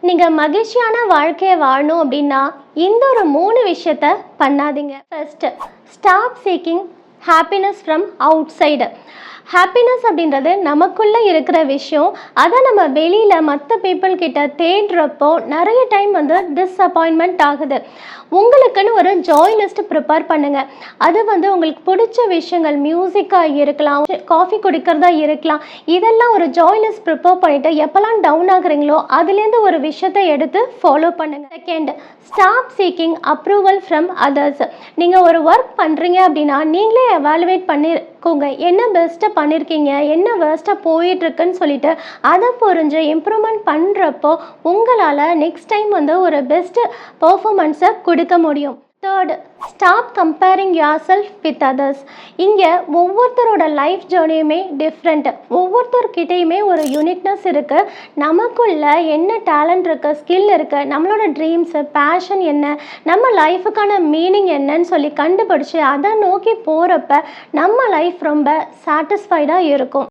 நீங்கள் மகிழ்ச்சியான வாழ்க்கையை வாழணும் அப்படின்னா இந்த ஒரு 3 விஷயத்த பண்ணாதீங்க. First, stop seeking happiness from out side. Happiness அப்படின்றது நமக்குள்ளே இருக்கிற விஷயம். அதை நம்ம வெளியில் மற்ற பீப்புள் கிட்ட தேடுறப்போ நிறைய டைம் டிஸப்பாயின்மெண்ட் ஆகுது. உங்களுக்குன்னு ஒரு ஜாய் லிஸ்ட் ப்ரிப்பேர் பண்ணுங்கள். அது உங்களுக்கு பிடிச்ச விஷயங்கள், மியூசிக்காக இருக்கலாம், காஃபி குடிக்கிறதா இருக்கலாம். இதெல்லாம் ஒரு ஜாய் லிஸ்ட் ப்ரிப்பேர் பண்ணிவிட்டு எப்போல்லாம் டவுன் ஆகுறீங்களோ அதுலேருந்து ஒரு விஷயத்தை எடுத்து ஃபாலோ பண்ணுங்கள். Second, stop seeking approval from others. நீங்கள் ஒரு ஒர்க் பண்ணுறீங்க அப்படின்னா நீங்களே எவாலுவேட் பண்ணிக்கோங்க. என்ன பெஸ்ட்டாக பண்ணியிருக்கீங்க, என்ன வேர்ஸ்ட்டாக போயிட்டுருக்குன்னு சொல்லிட்டு அதை புரிஞ்சு இம்ப்ரூவ்மெண்ட் பண்ணுறப்போ உங்களால் நெக்ஸ்ட் டைம் ஒரு பெஸ்ட்டு பர்ஃபார்மன்ஸை கொடுக்க முடியும். Third, stop comparing your self with others. இங்கே ஒவ்வொருத்தரோட லைஃப் ஜேர்னியுமே டிஃப்ரெண்ட். ஒவ்வொருத்தர்கிட்டையுமே ஒரு யூனிக்னஸ் இருக்குது. நமக்குள்ள என்ன டேலண்ட் இருக்குது, ஸ்கில் இருக்குது, நம்மளோட ட்ரீம்ஸு, பேஷன் என்ன, நம்ம லைஃபுக்கான மீனிங் என்னன்னு சொல்லி கண்டுபிடிச்சி அதை நோக்கி போகிறப்ப நம்ம லைஃப் ரொம்ப சாட்டிஸ்ஃபைடாக இருக்கும்.